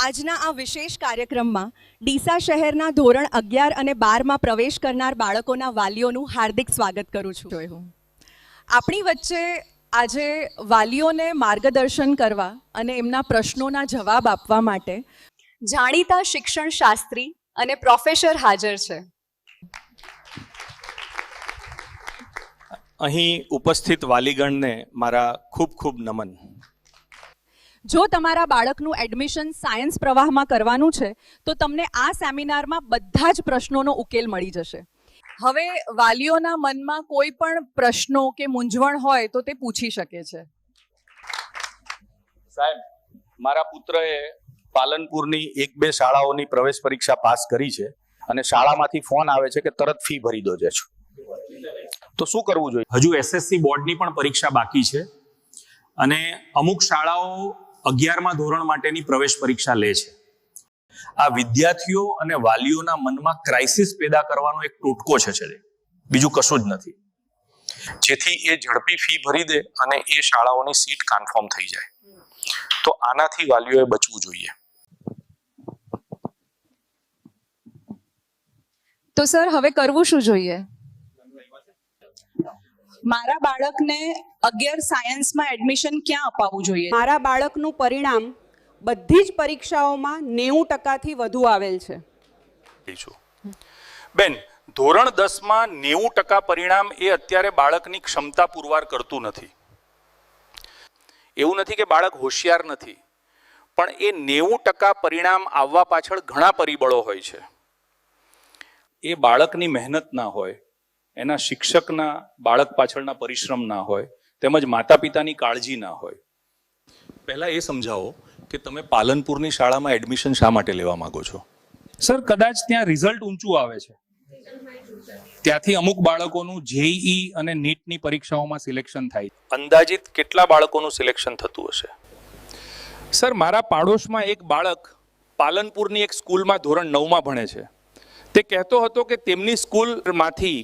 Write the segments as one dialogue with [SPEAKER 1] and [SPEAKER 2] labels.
[SPEAKER 1] આજના આ વિશેષ કાર્યક્રમમાં ડીસા શહેરના ધોરણ 11 અને 12માં પ્રવેશ કરનાર બાળકોના વાલીઓનું હાર્દિક સ્વાગત કરું છું. આપણી વચ્ચે આજે વાલીઓને માર્ગદર્શન કરવા અને એમના પ્રશ્નોના જવાબ આપવા માટે જાણીતા શિક્ષણ શાસ્ત્રી અને પ્રોફેસર હાજર છે.
[SPEAKER 2] અહીં ઉપસ્થિત વાલીગણને મારા ખૂબ ખૂબ નમન.
[SPEAKER 1] જો તમારા બાળકનું એડમિશન સાયન્સ પ્રવાહમાં કરવાનું છે તો તમને આ સેમિનારમાં બધા જ પ્રશ્નોનો ઉકેલ મળી જશે. હવે વાલીઓના મનમાં કોઈ પણ પ્રશ્નો કે મૂંઝવણ હોય તો તે પૂછી શકે છે.
[SPEAKER 2] સાહેબ, મારા પુત્રએ પાલનપુરની 1-2 શાળાઓની પ્રવેશ પરીક્ષા પાસ કરી છે અને શાળામાંથી ફોન આવે છે કે તરત ફી ભરી દો છો. તો શું કરવું જોઈએ?
[SPEAKER 3] હજુ એસએસસી બોર્ડની પણ પરીક્ષા બાકી છે અને અમુક શાળાઓ 11મા ધોરણ માટેની પ્રવેશ પરીક્ષા લે છે. આ વિદ્યાર્થીઓ અને વાલીઓના મનમાં ક્રાઇસિસ પેદા કરવાનો એક ટોટકો છે, બીજું કશું જ નથી, જેથી એ ઝડપી ફી ભરી દે અને એ શાળાઓની સીટ કન્ફર્મ થઈ જાય. તો આનાથી વાલીઓએ બચવું જોઈએ.
[SPEAKER 1] તો સર, હવે કરવું શું જોઈએ? મારા બાળકને 11 સાયન્સમાં એડમિશન ક્યાં અપાવવું જોઈએ?
[SPEAKER 4] મારા બાળકનું પરિણામ બધી જ પરીક્ષાઓમાં 90% વધુ આવેલ છે.
[SPEAKER 3] બેન, ધોરણ 10માં 90% પરિણામ એ અત્યારે બાળકની ક્ષમતા પુરવાર કરતું નથી. એવું નથી કે બાળક હોશિયાર નથી, પણ એ 90% પરિણામ આવવા પાછળ ઘણા પરિબળો હોય છે. એ બાળકની મહેનત ના હોય, એના શિક્ષકના બાળક પાછળના પરિશ્રમ ના હોય, તેમજ માતા પિતાની કાળજી ના હોય. પહેલા એ સમજાવો કે તમે પાલનપુરની શાળામાં એડમિશન શા માટે લેવા માંગો છો? સર, કદાચ ત્યાં રિઝલ્ટ ઊંચું આવે છે, ત્યાંથી અમુક બાળકોનું જેઈઈ અને નીટની પરીક્ષાઓમાં સિલેક્શન થાય. અંદાજિત કેટલા બાળકોનું સિલેક્શન થતું હશે? સર, મારા પાડોશમાં એક બાળક પાલનપુરની એક સ્કૂલમાં ધોરણ 9માં ભણે છે. તે કહેતો હતો કે તેમની સ્કૂલમાંથી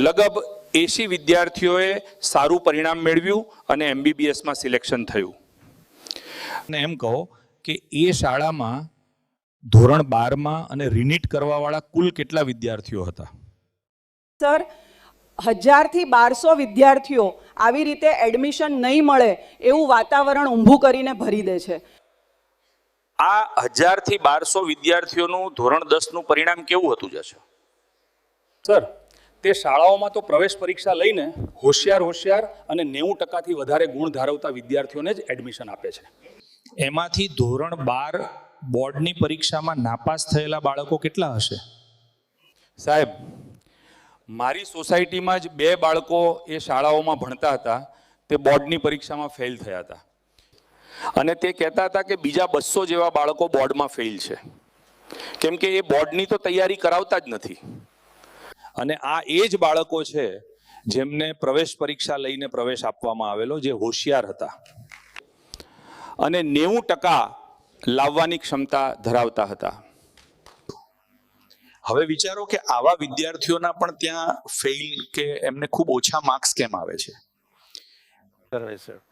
[SPEAKER 3] લગભગ 80 વિદ્યાર્થીઓએ સારું પરિણામ મેળવ્યું અને એમબીબીએસમાં સિલેક્શન થયું. અને એમ કહો કે એ શાળામાં ધોરણ 12માં અને રિનીટ કરવાવાળા કુલ કેટલા વિદ્યાર્થીઓ હતા?
[SPEAKER 4] સર, 1000 થી 1200 વિદ્યાર્થીઓ આવી રીતે એડમિશન નહીં મળે એવું વાતાવરણ ઊભું કરીને ભરી દે છે.
[SPEAKER 3] આ 1000 થી 1200 વિદ્યાર્થીઓનું ધોરણ 10નું પરિણામ કેવું હતું જશે? સર, તે શાળાઓમાં તો પ્રવેશ પરીક્ષા લઈને હોશિયાર અને 90%થી વધારે ગુણ ધરાવતા વિદ્યાર્થીઓને જ એડમિશન આપે છે. એમાંથી ધોરણ 12 બોર્ડની પરીક્ષામાં નાપાસ થયેલા બાળકો કેટલા હશે? સાહેબ, મારી સોસાયટીમાં જ 2 બાળકો એ શાળાઓમાં ભણતા હતા, તે બોર્ડની પરીક્ષામાં ફેલ થયા હતા અને તે કહેતા હતા કે બીજા 200 જેવા બાળકો બોર્ડમાં ફેલ છે, કેમ કે એ બોર્ડની તો તૈયારી કરાવતા જ નથી. અને આ એ જ બાળકો છે જેમને પ્રવેશ પરીક્ષા લઈને પ્રવેશ આપવામાં આવેલો, જે હોશિયાર હતા અને 90% લાવવાની ક્ષમતા ધરાવતા હતા. હવે વિચારો કે આવા વિદ્યાર્થીઓના પણ ત્યાં ફેલ કે એમને ખૂબ ઓછા માર્ક્સ કેમ આવે છે?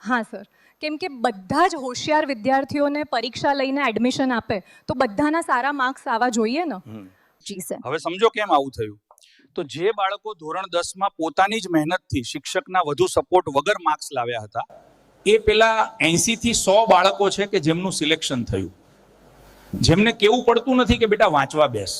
[SPEAKER 1] હા સર, કેમ કે બધા જ હોશિયાર વિદ્યાર્થીઓને પરીક્ષા લઈને એડમિશન આપે તો બધાના સારા માર્ક્સ આવવા જોઈએ ને. જી સર.
[SPEAKER 3] હવે સમજો કેમ આવું થયું. તો જે બાળકો ધોરણ 10માં પોતાની જ મહેનતથી શિક્ષકના વધુ સપોર્ટ વગર માર્ક્સ લાવ્યા હતા, એ પેલા 80 થી 100 બાળકો છે કે જેમનું સિલેક્શન થયું, જેમને કેવું પડતું નથી કે બેટા વાંચવા બેસ.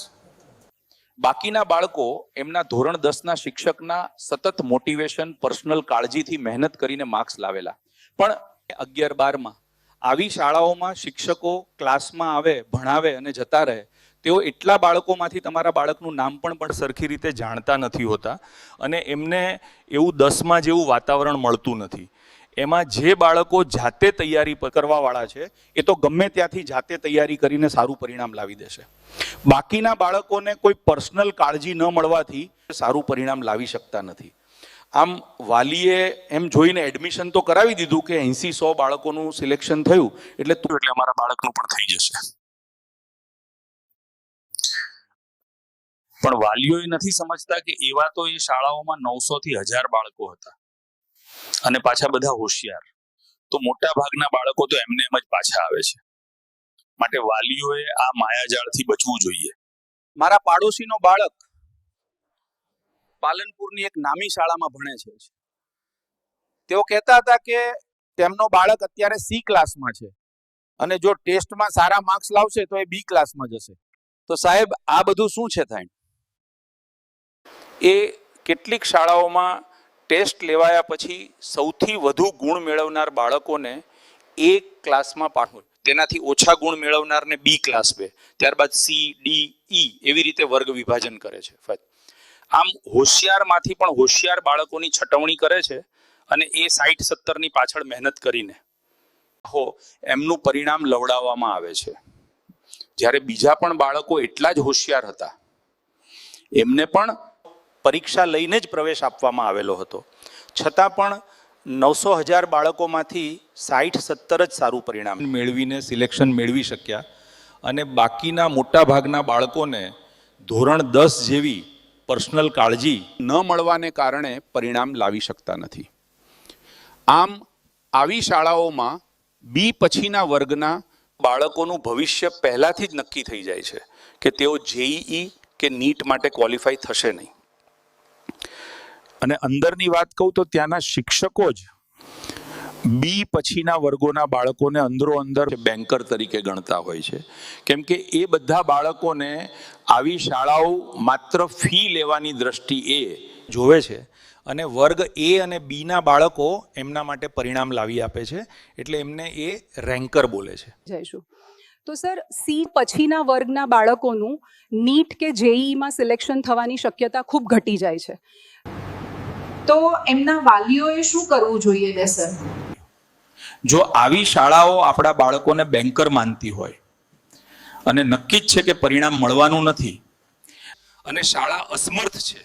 [SPEAKER 3] બાકીના બાળકો એમના ધોરણ 10ના શિક્ષકના સતત મોટિવેશન, પર્સનલ કાળજીથી મહેનત કરીને માર્ક્સ લાવેલા. પણ 11-12માં આવી શાળાઓમાં શિક્ષકો ક્લાસમાં આવે, ભણાવે અને જતા રહે, તેઓ એટલા બાળકોમાંથી તમારા બાળકનું નામ પણ સરખી રીતે જાણતા નથી હોતા અને એમને એવું 10માં જેવું વાતાવરણ મળતું નથી. એમાં જે બાળકો જાતે તૈયારી કરવાવાળા છે એ તો ગમે ત્યાંથી જાતે તૈયારી કરીને સારું પરિણામ લાવી દેશે. બાકીના બાળકોને કોઈ પર્સનલ કાળજી ન મળવાથી સારું પરિણામ લાવી શકતા નથી. આમ વાલીએ એમ જોઈને એડમિશન તો કરાવી દીધું કે 80-100 બાળકોનું સિલેક્શન થયું એટલે અમારા બાળકનું પણ થઈ જશે. પણ વાલીઓ એ નથી સમજતા કે એવા તો એ શાળાઓમાં 900 થી 1000 બાળકો હતા અને પાછા બધા હોશિયાર. તો મોટા ભાગના બાળકો તો એમને એમ જ પાછા આવે છે.
[SPEAKER 2] માટે વાલીઓએ આ માયાજાળથી બચવું જોઈએ.
[SPEAKER 3] મારા પાડોશીનો બાળક પાલનપુરની એક નામી શાળામાં ભણે છે. તેઓ કહેતા હતા કે તેમનો બાળક અત્યારે સી ક્લાસમાં છે અને જો ટેસ્ટમાં સારા માર્ક્સ લાવશે તો એ બી ક્લાસમાં જશે. તો સાહેબ આ બધું શું છે થાય? એ કેટલીક શાળાઓમાં ટેસ્ટ લેવાયા પછી સૌથી વધુ ગુણ મેળવનાર બાળકોને એ ક્લાસમાં પાઠવો, તેનાથી ઓછા ગુણ મેળવનારને બી ક્લાસ બે, ત્યારબાદ સી, ડી, ઈ એવી રીતે વર્ગ વિભાજન કરે છે. આમ હોશિયારમાંથી પણ હોશિયાર બાળકોની છટવણી કરે છે અને એ 60-70ની પાછળ મહેનત કરીને એમનું પરિણામ લવડાવવામાં આવે છે. જ્યારે બીજા પણ બાળકો એટલા જ હોશિયાર હતા, એમને પણ પરીક્ષા લઈને જ પ્રવેશ આપવામાં આવેલો હતો, છતાં પણ 900,000 બાળકોમાંથી 60-70 જ સારું પરિણામ મેળવીને સિલેક્શન મેળવી શક્યા અને બાકીના મોટા ભાગના બાળકોને ધોરણ 10 જેવી પર્સનલ કાળજી ન મળવાને કારણે પરિણામ લાવી શકતા નથી. આમ આવી શાળાઓમાં બી પછીના વર્ગના બાળકોનું ભવિષ્ય પહેલાથી જ નક્કી થઈ જાય છે કે તેઓ જેઈઈ કે નીટ માટે ક્વોલિફાય થશે નહીં. અને અંદરની વાત કહું તો ત્યાંના શિક્ષકો જ બી પછીના વર્ગોના બાળકોને અંદરો અંદર બેન્કર તરીકે ગણતા હોય છે, કેમ કે એ બધા બાળકોને આવી શાળાઓ માત્ર ફી લેવાની દ્રષ્ટિએ જોવે છે અને વર્ગ એ અને બીના બાળકો એમના માટે પરિણામ લાવી આપે છે, એટલે એમને એ રેન્કર બોલે છે.
[SPEAKER 4] જઈશું તો સર સી પછીના વર્ગના બાળકોનું નીટ કે જેઈઈમાં સિલેક્શન થવાની શક્યતા ખૂબ ઘટી જાય છે, તો એમના વાલીઓએ શું કરવું જોઈએ ને સર?
[SPEAKER 3] જો આવી શાળાઓ આપણા બાળકોને બેન્કર માનતી હોય અને નક્કી જ છે કે પરિણામ મળવાનું નથી અને શાળા અસમર્થ છે,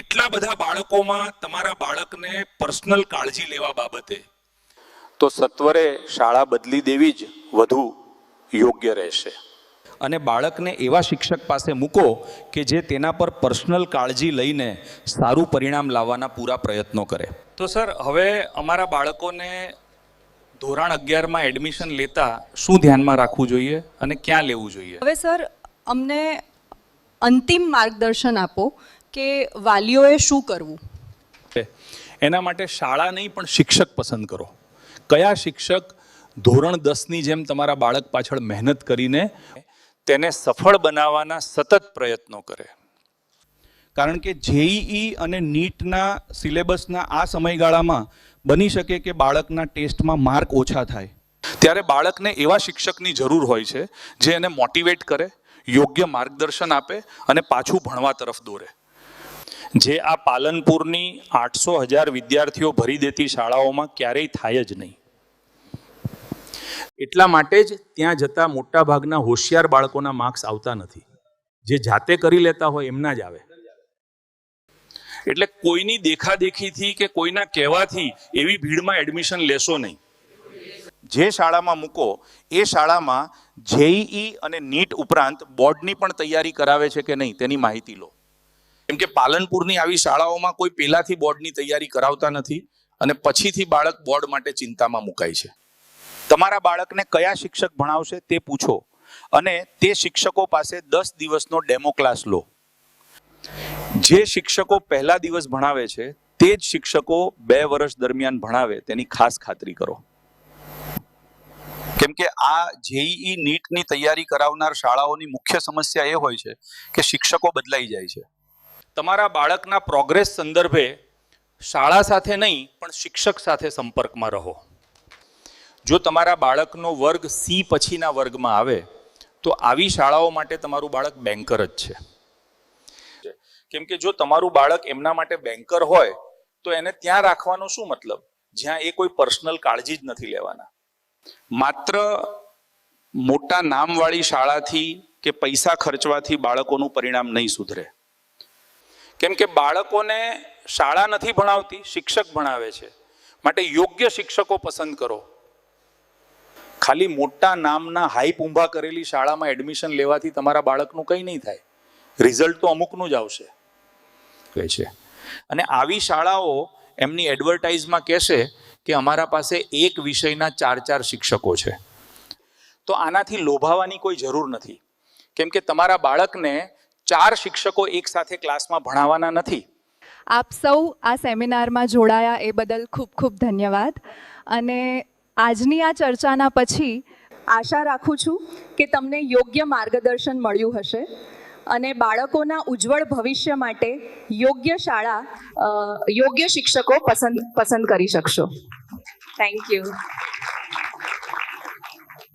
[SPEAKER 3] એટલા બધા બાળકોમાં તમારા બાળકને પર્સનલ કાળજી લેવા બાબતે, તો સત્વરે શાળા બદલી દેવી જ વધુ યોગ્ય રહેશે. અને બાળકને એવા શિક્ષક પાસે મૂકો કે જે તેના પર પર્સનલ કાળજી લઈને સારું પરિણામ લાવવાના પૂરા પ્રયત્નો કરે. તો સર હવે અમારા બાળકોને ધોરણ 11માં એડમિશન લેતા શું ધ્યાનમાં રાખવું જોઈએ અને ક્યાં લેવું જોઈએ?
[SPEAKER 1] હવે સર અમને અંતિમ માર્ગદર્શન આપો કે વાલીઓએ શું કરવું.
[SPEAKER 3] એના માટે શાળા નહીં પણ શિક્ષક પસંદ કરો. કયા શિક્ષક ધોરણ 10ની જેમ તમારા બાળક પાછળ મહેનત કરીને તેને સફળ બનાવવાના સતત પ્રયત્નો કરે. કારણ કે જેઈઈ અને નીટના સિલેબસના આ સમયગાળામાં બની શકે કે બાળકના ટેસ્ટમાં માર્ક ઓછા થાય, ત્યારે બાળકને એવા શિક્ષકની જરૂર હોય છે જે એને મોટિવેટ કરે, યોગ્ય માર્ગદર્શન આપે અને પાછું ભણવા તરફ દોરે. જે આ પાલનપુરની 800,000 વિદ્યાર્થીઓ ભરી દેતી શાળાઓમાં ક્યારેય થાય જ નહીં. એટલા માટે જ ત્યાં જતા મોટા ભાગના હોશિયાર બાળકોના માર્ક્સ આવતા નથી, જે જાતે કરી લેતા હોય એમના જ આવે. એટલે કોઈની દેખાદેખીથી કે કોઈના કહેવાથી એવી ભીડમાં એડમિશન લેશો નહીં. જે શાળામાં મૂકો એ શાળામાં જેઈઈ અને નીટ ઉપરાંત બોર્ડની પણ તૈયારી કરાવે છે કે નહીં તેની માહિતી લો. કેમ કે પાલનપુરની આવી શાળાઓમાં કોઈ પહેલાથી બોર્ડની તૈયારી કરાવતા નથી અને પછીથી બાળક બોર્ડ માટે ચિંતામાં મુકાય છે. તમારા બાળકને કયા શિક્ષક ભણાવશે તે પૂછો અને તે શિક્ષકો પાસે 10 દિવસનો ડેમો ક્લાસ લો. જે શિક્ષકો પહેલા દિવસ ભણાવે છે તે જ શિક્ષકો 2 વર્ષ દરમિયાન ભણાવે તેની ખાસ ખાતરી કરો. કેમ કે આ જેઈઈ નીટની તૈયારી કરાવનાર શાળાઓની મુખ્ય સમસ્યા એ હોય છે કે શિક્ષકો બદલાઈ જાય છે. તમારા બાળકના પ્રોગ્રેસ સંદર્ભે શાળા સાથે નહીં પણ શિક્ષક સાથે સંપર્કમાં રહો. જો તમારા બાળકનો વર્ગ સી પછીના વર્ગમાં આવે તો આવી શાળાઓ માટે તમારું બાળક બેન્કર જ છે. કેમ કે જો તમારું બાળક એમના માટે બેન્કર હોય તો એને ત્યાં રાખવાનો શું મતલબ, જ્યાં એ કોઈ પર્સનલ કાળજી જ નથી લેવાના. માત્ર મોટા નામવાળી શાળાથી કે પૈસા ખર્ચવાથી બાળકોનું પરિણામ નહીં સુધરે. કેમ કે બાળકોને શાળા નથી ભણાવતી, શિક્ષક ભણાવે છે. માટે યોગ્ય શિક્ષકો પસંદ કરો. ખાલી મોટા નામના હાઈપ ઊભા કરેલી શાળામાં એડમિશન લેવાથી તમારા બાળકનું કંઈ નહીં થાય, રિઝલ્ટ તો અમુકનું જ આવશે કહે છે. અને આવી શાળાઓ એમની એડવર્ટાઇઝમાં કહેશે કે અમારા પાસે એક વિષયના 4-4 શિક્ષકો છે. તો આનાથી લોભાવાની કોઈ જરૂર નથી, કેમ કે તમારા બાળકને 4 શિક્ષકો એક સાથે ક્લાસમાં ભણાવવાના નથી.
[SPEAKER 5] આપ સૌ આ સેમિનારમાં જોડાયા એ બદલ ખૂબ ખૂબ ધન્યવાદ. અને આજની આ ચર્ચાના પછી
[SPEAKER 1] આશા રાખું છું કે તમને યોગ્ય માર્ગદર્શન મળ્યું હશે અને બાળકોના ઉજ્જવળ ભવિષ્ય માટે યોગ્ય શાળા યોગ્ય શિક્ષકો પસંદ કરી શકશો. Thank you.